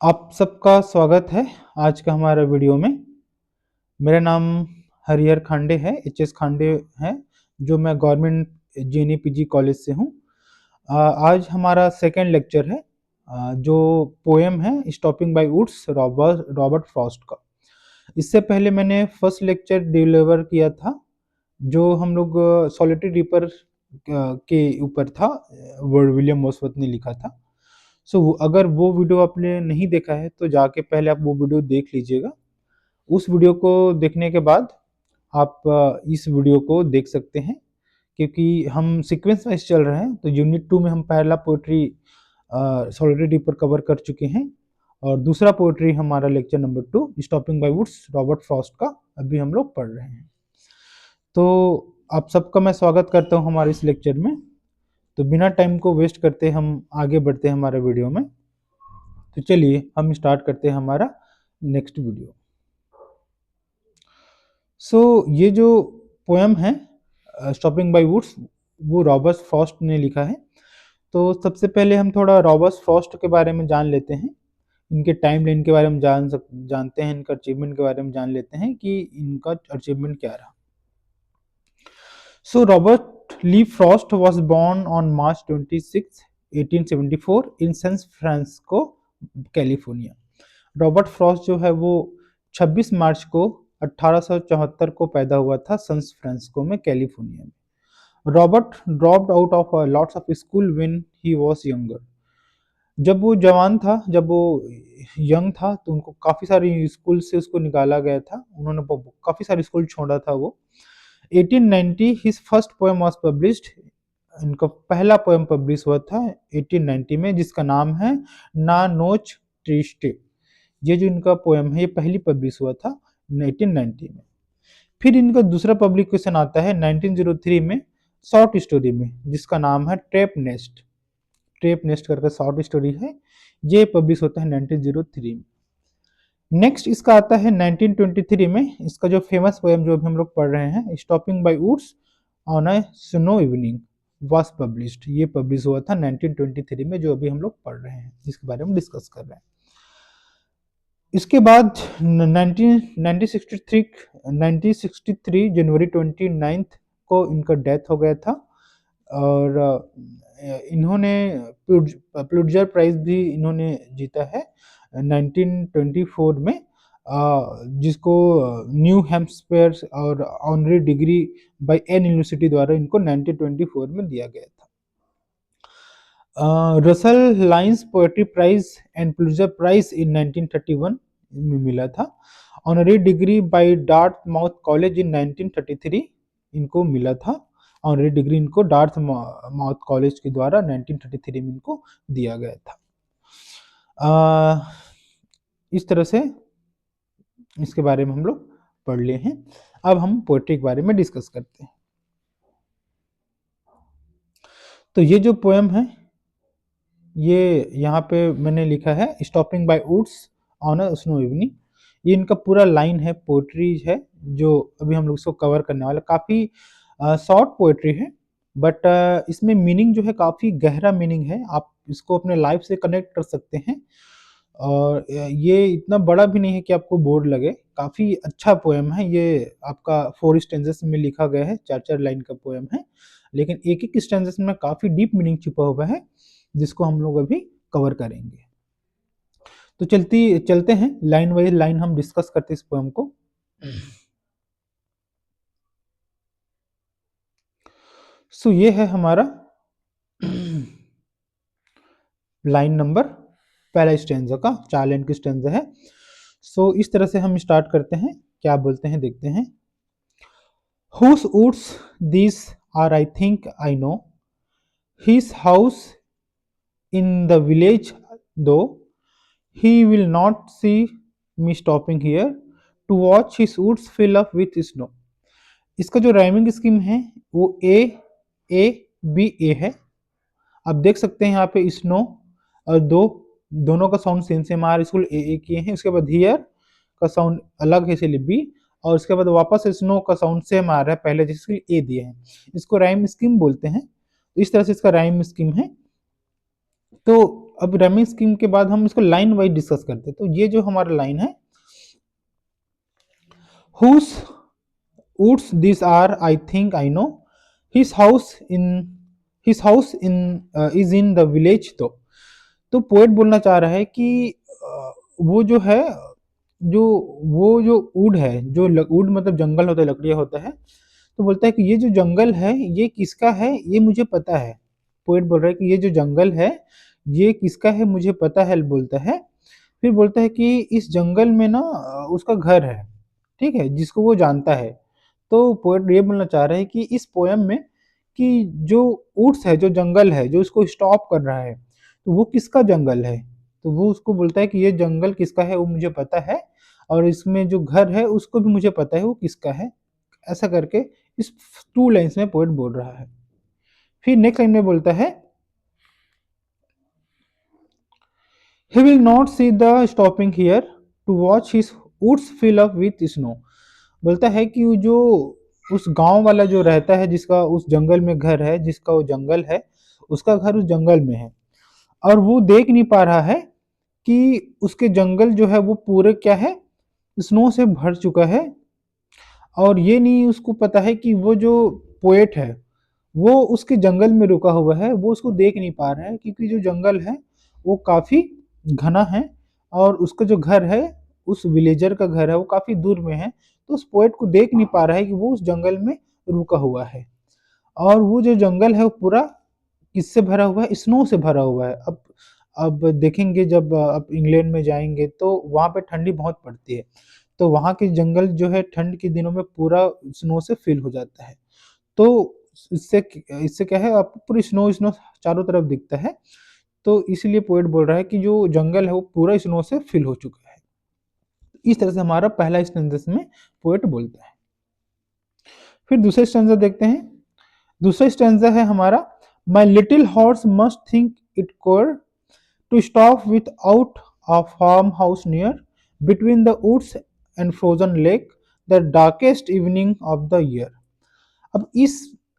आप सबका स्वागत है आज का हमारा वीडियो में। मेरा नाम हरिहर खांडे है, एच.एस. खांडे है, जो मैं गवर्नमेंट जेएनयू पीजी कॉलेज से हूँ। आज हमारा सेकंड लेक्चर है, जो पोएम है stopping by woods Robert Frost का। इससे पहले मैंने फर्स्ट लेक्चर डिलीवर किया था, जो हम लोग सॉलिटरी रिपर के ऊपर था, वर्ड विलियम वर्ड्सवर्थ ने लिखा था। अगर वो वीडियो आपने नहीं देखा है तो जाके पहले आप वो वीडियो देख लीजिएगा। उस वीडियो को देखने के बाद आप इस वीडियो को देख सकते हैं, क्योंकि हम सीक्वेंस वाइज चल रहे हैं। तो यूनिट 2 में हम पहला पोएट्री सॉलिटरी रिपर कवर कर चुके हैं, और दूसरा पोएट्री हमारा lecture number 2 stopping by woods Robert Frost का अभी हम लोग पढ़ रहे हैं। तो आप सबका मैं स्वागत करता हूं हमारे इस लेक्चर में। तो बिना टाइम को वेस्ट करते हम आगे बढ़ते हैं हमारे वीडियो में। तो चलिए हम स्टार्ट करते हैं हमारा नेक्स्ट वीडियो। ये जो पोएम है स्टॉपिंग बाय वुड्स, वो रॉबर्ट फ्रॉस्ट ने लिखा है। तो सबसे पहले हम थोड़ा रॉबर्ट फ्रॉस्ट के बारे में जान लेते हैं, इनके टाइम लाइन के बारे में जानते हैं, इनका अचीवमेंट के बारे में जान लेते हैं कि इनका अचीवमेंट क्या रहा। Robert Lee Frost was born on March 26, 1874 in San Francisco, California. Robert Frost जो है वो 26 मार्च को 1874 को पैदा हुआ था सैन फ्रांसिस्को में, कैलिफोर्निया में। Robert dropped out of lots of school when he was younger. जब वो जवान था, जब वो यंग था, तो उनको काफ़ी सारी स्कूल से उसको निकाला गया था। उन्होंने काफ़ी सारे स्कूल छोड़ा था वो। 1890 his first poem was published। इनका पहला पोएम पब्लिश हुआ था 1890 में, जिसका नाम है ना नोच ट्रिस्टे। ये जो इनका पोएम है ये पहली पब्लिश हुआ था 1890 में। फिर इनका दूसरा पब्लिकेशन आता है 1903 में, शॉर्ट स्टोरी में, जिसका नाम है ट्रैप नेस्ट। ट्रैप नेस्ट करके शॉर्ट स्टोरी है, ये पब्लिश होता है 1903 में। नेक्स्ट इसका आता है 1923 में। इसका जो फेमस पोएम जो अभी हम लोग पढ़ रहे हैं, stopping by woods on a snow evening, was published. ये पब्लिश हुआ था 1923 में, जो अभी हम लोग पढ़ रहे हैं, जिसके बारे में डिस्कस कर रहे हैं। इसके बाद 1963 जनवरी 29 को इनका डेथ हो गया था, और इन्होंने पुलित्जर प्राइज भी इन्होंने जीता है 1924 में, जिसको न्यू हैम्पशायर और honorary degree by an university द्वारा इनको 1924 में दिया गया था। Russell Loines Poetry Prize and Pulitzer Prize in 1931 में मिला था। Honorary degree by Dartmouth College in 1933 इनको मिला था। ऑनरी डिग्री इनको डार्टमाउथ कॉलेज के द्वारा 1933 में इनको दिया गया था। इस तरह से इसके बारे में हम लोग पढ़ लिए हैं। अब हम पोएट्री के बारे में डिस्कस करते हैं। तो ये जो पोएम है, ये यहाँ पे मैंने लिखा है stopping by woods on a snow evening. ये इनका पूरा लाइन है, पोएट्री है, जो अभी हम लोग इसको कवर करने वाले। काफ़ी शॉर्ट पोएट्री है, बट इसमें मीनिंग जो है काफ़ी गहरा मीनिंग है। आप इसको अपने लाइफ से कनेक्ट कर सकते हैं, और ये इतना बड़ा भी नहीं है कि आपको बोर लगे। काफ़ी अच्छा पोएम है ये। आपका 4 स्टेंजेस में लिखा गया है, 4-4 लाइन का पोएम है, लेकिन एक-एक स्टेंजेस में काफ़ी डीप मीनिंग छुपा हुआ है, जिसको हम लोग अभी कवर करेंगे। तो चलते हैं लाइन बाय लाइन हम डिस्कस करते हैं इस पोएम को। ये है हमारा लाइन नंबर, पहला स्टेंजा का 4 लाइन की स्टेंजा है। इस तरह से हम स्टार्ट करते हैं। क्या बोलते हैं देखते हैं। Whose woods these are, I think I know, his house in the village, though he will not see me stopping here to watch his woods fill up with snow। इसका जो राइमिंग स्कीम है वो ए A B ए है। आप देख सकते हैं यहाँ पे स्नो और दोनों का साउंड सेम सेम आ रहा है, इसको ए किए हैं। उसके बाद हियर का साउंड अलग है, इसलिए बी, और उसके बाद वापस स्नो का साउंड सेम आ रहा है पहले, जिसके ए दिए हैं। इसको राइम स्कीम बोलते हैं। इस तरह से इसका राइम स्कीम है। तो अब राइमिंग स्कीम के बाद हम इसको लाइन वाइज डिस्कस करते हैं। तो ये जो हमारा लाइन है, whose woods these are, I think I know, his house in his house in is in the village। तो पोएट बोलना चाह रहा है कि वो जो है, जो वो जो वुड है, जो वुड मतलब जंगल होता है, लकड़ियाँ होता है, तो बोलता है कि ये जो जंगल है ये किसका है, ये मुझे पता है। पोएट बोल रहा है कि ये जो जंगल है ये किसका है मुझे पता है, बोलता है। फिर बोलता है कि इस जंगल में ना उसका घर है, ठीक है, जिसको वो जानता है। तो पोएट ये बोलना चाह रहे हैं कि इस पोयम में कि जो वुड्स है, जो जंगल है, जो इसको स्टॉप कर रहा है, तो वो किसका जंगल है। तो वो उसको बोलता है कि ये जंगल किसका है वो मुझे पता है, और इसमें जो घर है उसको भी मुझे पता है वो किसका है। ऐसा करके इस 2 लाइन्स में पोएट बोल रहा है। फिर नेक्स्ट लाइन में बोलता है, he will not see the stopping here to watch his woods fill up with snow। बोलता है कि वो जो उस गांव वाला जो रहता है, जिसका उस जंगल में घर है, जिसका वो जंगल है, उसका घर उस जंगल में है, और वो देख नहीं पा रहा है कि उसके जंगल जो है वो पूरे क्या है, स्नो से भर चुका है। और ये नहीं उसको पता है कि वो जो पोएट है वो उसके जंगल में रुका हुआ है, वो उसको देख नहीं पा रहा है, क्योंकि जो जंगल है वो काफ़ी घना है, और उसका जो घर है, उस विलेजर का घर है, वो काफ़ी दूर में है। तो उस पोएट को देख नहीं पा रहा है कि वो उस जंगल में रुका हुआ है, और वो जो जंगल है वो पूरा किससे भरा हुआ है, स्नो से भरा हुआ है। अब देखेंगे जब आप इंग्लैंड में जाएंगे तो वहाँ पे ठंडी बहुत पड़ती है, तो वहाँ के जंगल जो है ठंड के दिनों में पूरा स्नो से फिल हो जाता है। तो इससे इससे क्या है, आपको पूरी स्नो स्नो चारों तरफ दिखता है। तो इसलिए पोएट बोल रहा है कि जो जंगल है वो पूरा स्नो से फिल हो चुका है। इस तरह से हमारा पहला स्टेंजा में पोएट बोलता है। फिर दूसरे स्टेंजा देखते हैं। दूसरा स्टेंजा है हमारा, my little horse must think it queer to stop without a farmhouse near between the woods and frozen lake the darkest evening of the year. अब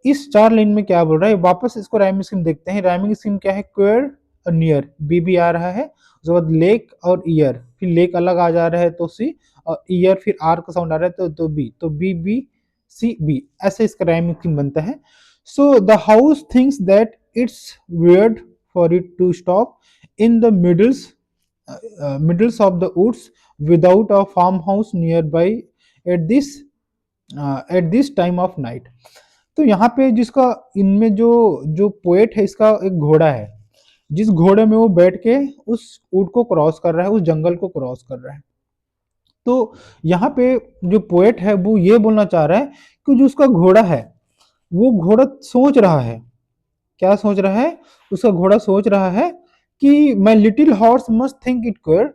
इस 4 लाइन में क्या बोल रहा है, वापस इसको राइमिंग स्कीम देखते हैं। राइमिंग स्कीम क्या है, क्वेयर और नियर, बी भी आ रहा है, उसके बाद लेक और ईयर, फिर लेक अलग आ जा रहा है तो सी, और ईयर फिर आर का साउंड आ रहा है तो बी, तो बी बी सी बी, ऐसे इसका राइमिंग स्कीम बनता है। So the house thinks that it's weird for it to stop in the middles of the woods without a farmhouse nearby at this time of night। तो यहाँ पे जिसका, इनमें जो जो पोएट है, इसका एक घोड़ा है, जिस घोड़े में वो बैठ के उस ऊँट को क्रॉस कर रहा है, उस जंगल को क्रॉस कर रहा है। तो यहाँ पे जो पोएट है वो ये बोलना चाह रहा है कि जो उसका घोड़ा है, वो घोड़ा सोच रहा है, क्या सोच रहा है, उसका घोड़ा सोच रहा है कि my little horse must think it queer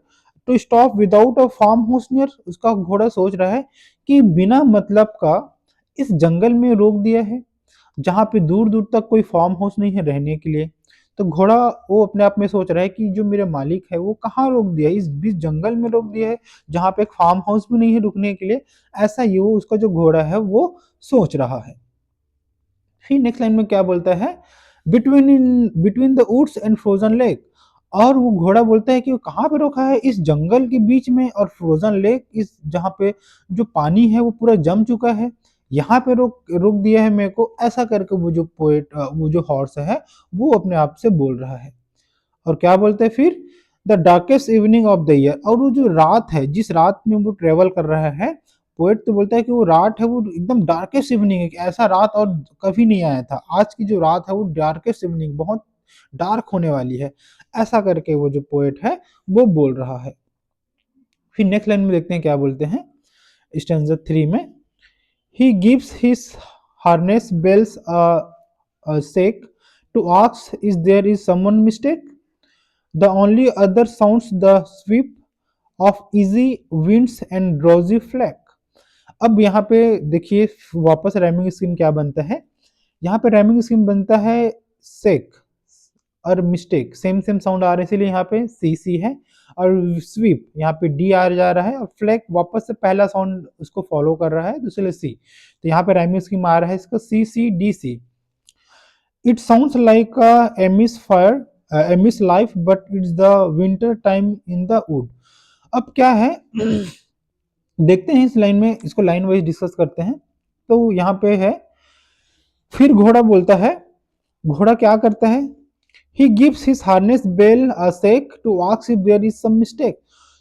to stop without a farmhouse near. उसका घोड़ा सोच रहा है कि बिना मतलब का इस जंगल में रोक दिया है, जहाँ पे दूर दूर तक कोई फार्म हाउस नहीं है रहने के लिए। तो घोड़ा वो अपने आप में सोच रहा है कि जो मेरे मालिक है वो कहाँ रोक दिया, इस बीच जंगल में रोक दिया है, जहाँ पे एक फार्म हाउस भी नहीं है रुकने के लिए। ऐसा ये वो उसका जो घोड़ा है वो सोच रहा है। फिर नेक्स्ट लाइन में क्या बोलता है, between the woods and frozen lake. और वो घोड़ा बोलता है कि वो कहाँ पे रोका है, इस जंगल के बीच में, और फ्रोजन लेक, इस जहाँ पे जो पानी है वो पूरा जम चुका है, यहाँ पे रोक रोक दिया है मेरे को। ऐसा करके वो जो पोएट, वो जो हॉर्स है वो अपने आप से बोल रहा है। और क्या बोलते हैं फिर, the darkest evening of the year. और वो जो रात है, जिस रात में वो ट्रेवल कर रहा है, पोएट तो बोलता है कि वो रात है वो एकदम डार्केस्ट इवनिंग है, कि ऐसा रात और कभी नहीं आया था, आज की जो रात है वो डार्केस्ट इवनिंग, बहुत डार्क होने वाली है। ऐसा करके वो जो पोएट है वो बोल रहा है। फिर नेक्स्ट लाइन में देखते हैं क्या बोलते हैं, स्टैंजा 3 में, he gives his harness bells a shake to ask is there is someone mistake। The only other sounds the sweep of easy winds and drowsy flake। अब यहाँ पे देखिए वापस राइमिंग स्कीम क्या बनता है, यहाँ पे राइमिंग स्कीम बनता है सेक और मिस्टेक, सेम सेम साउंड आ रहे हैं, इसलिए यहाँ पे सी सी है, और स्वीप यहाँ पे डी आ जा रहा है, और फ्लैक वापस से पहला साउंड उसको फॉलो कर रहा है, तो इसलिए सी। तो यहाँ पे राइमिंग स्कीम आ रहा है इसका C C D C. It sounds like a Amish fire I miss life, but it's the winter time in the wood. अब क्या है देखते हैं इस लाइन में, इसको लाइन वाइज डिस्कस करते हैं। तो यहाँ पे है, फिर घोड़ा बोलता है, घोड़ा क्या करता है, he gives his harness bell a shake to ask if there is some mistake.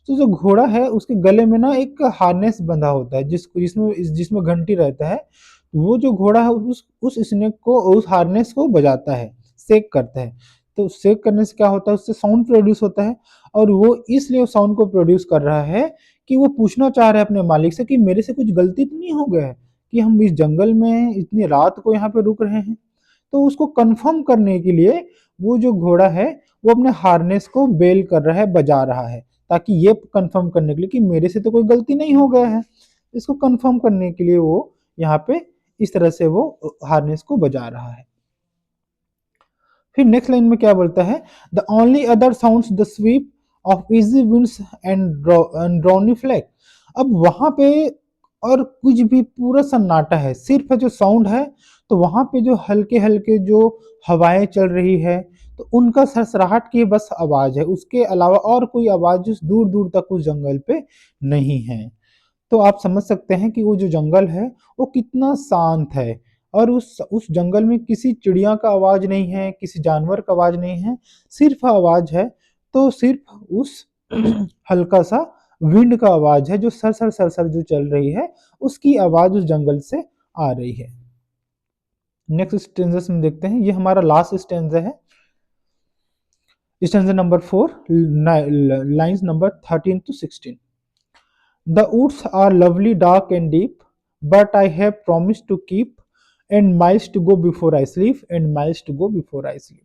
तो जो घोड़ा है उसके गले में ना एक हार्नेस बंधा होता है, जिसमें घंटी रहता है। वो जो घोड़ा है उस स्नेक को, उस हार्नेस को बजाता है, शेक करता है। तो शेक करने से क्या होता है, उससे साउंड प्रोड्यूस होता है। और वो इसलिए उस साउंड को प्रोड्यूस कर रहा है कि वो पूछना चाह रहा है अपने मालिक से कि मेरे से कुछ गलती तो नहीं हो गया है कि हम इस जंगल में इतनी रात को यहाँ पे रुक रहे हैं। तो उसको कंफर्म करने के लिए वो जो घोड़ा है वो अपने हार्नेस को बेल कर रहा है, बजा रहा है, ताकि ये कंफर्म करने के लिए कि मेरे से तो कोई गलती नहीं हो गया है। इसको कंफर्म करने के लिए वो यहाँ पे इस तरह से वो हार्नेस को बजा रहा है। फिर नेक्स्ट लाइन में क्या बोलता है, the only other sounds the sweep of easy winds and downy flake. अब वहां पे और कुछ भी, पूरा सन्नाटा है, सिर्फ जो साउंड है। तो वहां पे जो हल्के हल्के जो हवाएं चल रही है, तो उनका सरसराहट की बस आवाज है, उसके अलावा और कोई आवाज उस दूर दूर तक उस जंगल पे नहीं है। तो आप समझ सकते हैं कि वो जो जंगल है वो कितना शांत है। और उस जंगल में किसी चिड़िया का आवाज नहीं है, किसी जानवर का आवाज नहीं है, सिर्फ आवाज है तो सिर्फ उस हल्का सा विंड का आवाज है, जो सर जो चल रही है, उसकी आवाज उस जंगल से आ रही है। नेक्स्ट स्टेंजेस में देखते हैं, ये हमारा लास्ट स्टेंजा है, stanza number 4, lines number 13 to 16। The woods are lovely, dark and deep, but I have promised to keep, and miles to go before I sleep, and miles to go before I sleep।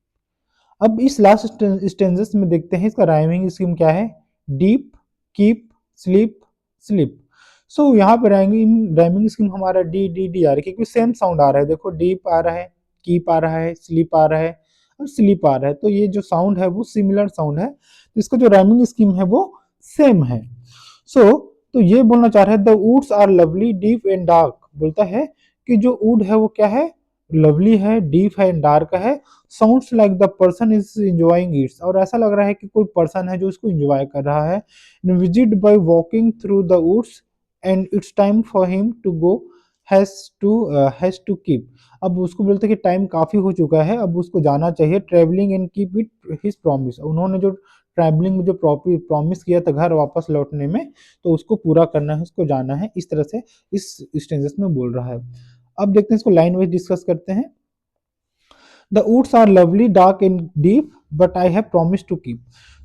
अब इस last स्टेंजेस में देखते हैं इसका rhyming scheme क्या है, deep, keep, sleep, sleep. सो यहाँ पे राइमिंग राइमिंग स्कीम हमारा डी डी डी आ रहा है, क्योंकि सेम साउंड आ रहा है। देखो डीप आ रहा है, कीप आ रहा है, स्लीप आ रहा है और स्लीप आ रहा है। तो ये जो साउंड है वो सिमिलर साउंड है, तो इसका जो राइमिंग स्कीम है वो सेम है। सो तो ये बोलना चाह रहा है, the woods are lovely, deep and dark. बोलता है कि जो वुड है वो क्या है, लवली है, डीप है एंड डार्क है। Sounds like the person is enjoying it's, और ऐसा लग रहा है कि कोई पर्सन है जो इसको एंजॉय कर रहा है। Visit by walking through the woods and it's time for him to go, has to keep. अब उसको बोलते हैं कि टाइम काफी हो चुका है, अब उसको जाना चाहिए, travelling and keep it his promise. उन्होंने जो ट्रैवलिंग में जो प्रॉमिस किया था घर वापस लौटने में, तो उसको पूरा करना है, उसको जाना है, इस तरह से इस स्टेंजेस में बोल रहा है। अब देखते हैं इसको लाइन वाइज डिस्कस करते हैं। The woods are lovely, dark and deep, but I have promise to keep.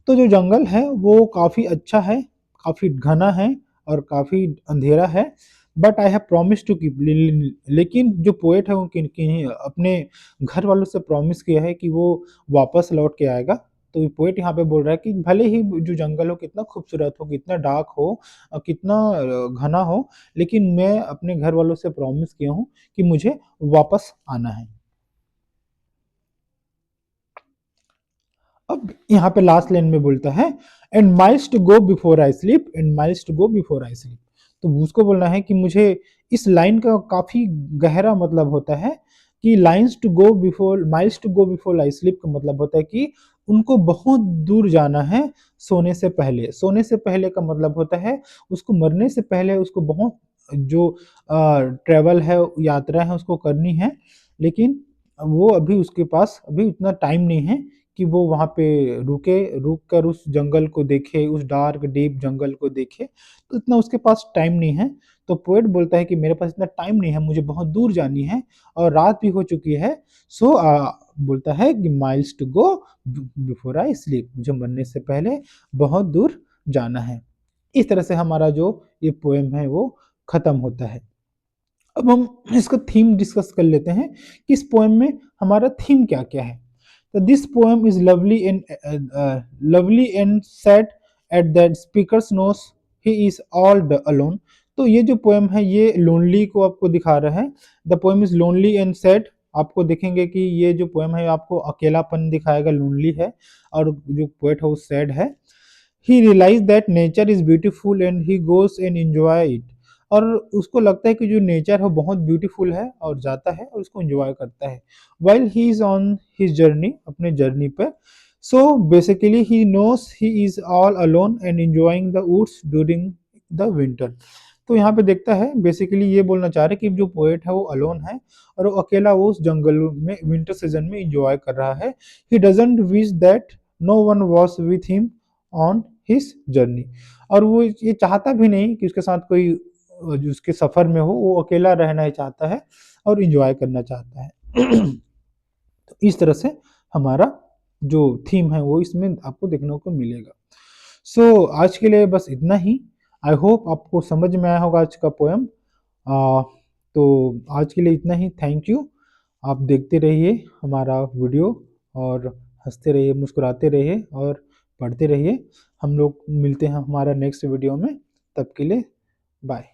तो जो जंगल है वो काफी अच्छा है, काफी घना है और काफी अंधेरा है, but I have promise to keep. लेकिन जो पोएट है वो अपने घर वालों से प्रॉमिस किया है कि वो वापस लौट के आएगा। तो पोएट यहाँ पे बोल रहा है कि भले ही जो जंगल हो कितना खूबसूरत हो, कितना डार्क हो और कितना घना हो, लेकिन मैं अपने घर वालों से प्रॉमिस किया हूँ कि मुझे वापस आना है। अब यहाँ पे लास्ट लाइन में बोलता है, and miles to go before I sleep, and miles to go before I sleep. तो उसको बोलना है कि मुझे, इस लाइन का काफी गहरा मतलब होता है कि lines to go before, miles to go before I sleep का मतलब होता है कि उनको बहुत दूर जाना है सोने से पहले। सोने से पहले का मतलब होता है उसको मरने से पहले उसको बहुत जो ट्रेवल है, यात्रा है, उसको करनी है। लेकिन वो अभी उसके पास अभी उतना टाइम नहीं है कि वो वहाँ पे रुक कर उस जंगल को देखे, उस डार्क डीप जंगल को देखे, तो इतना उसके पास टाइम नहीं है। तो पोएट बोलता है कि मेरे पास इतना टाइम नहीं है, मुझे बहुत दूर जानी है और रात भी हो चुकी है। सो बोलता है कि miles to go before I sleep, मुझे मरने से पहले बहुत दूर जाना है। इस तरह से हमारा जो ये पोएम है वो खत्म होता है। अब हम इसका थीम डिस्कस कर लेते हैं कि इस पोएम में हमारा थीम क्या क्या है। तो this poem is lovely and sad at that speakers nose he is all alone. तो ये जो पोएम है ये लोनली को आपको दिखा रहा है। The poem is lonely and sad. आपको देखेंगे कि ये जो पोएम है आपको अकेलापन दिखाएगा, लोनली है, और जो पोएट है वो सैड है। He realise that nature is beautiful and he goes and enjoy it. और उसको लगता है कि जो नेचर है बहुत ब्यूटीफुल है और जाता है और उसको एंजॉय करता है। While he is on his journey, अपने जर्नी पर, so basically he knows he is all alone and enjoying the woods during the winter. तो यहाँ पे देखता है बेसिकली ये बोलना चाह रहे हैं कि जो पोएट है वो अलोन है और वो अकेला वो उस जंगल में विंटर सीजन में इंजॉय कर रहा है। He doesn't wish that no one was with him on his journey. और वो ये चाहता भी नहीं कि उसके साथ कोई जो उसके सफर में हो, वो अकेला रहना ही चाहता है और इंजॉय करना चाहता है। तो इस तरह से हमारा जो थीम है वो इसमें आपको देखने को मिलेगा। सो आज के लिए बस इतना ही। आई होप आपको समझ में आया होगा आज का पोएम। तो आज के लिए इतना ही। Thank you. आप देखते रहिए हमारा वीडियो और हंसते रहिए, मुस्कुराते रहिए और पढ़ते रहिए। हम लोग मिलते हैं हमारा नेक्स्ट वीडियो में। तब के लिए बाय।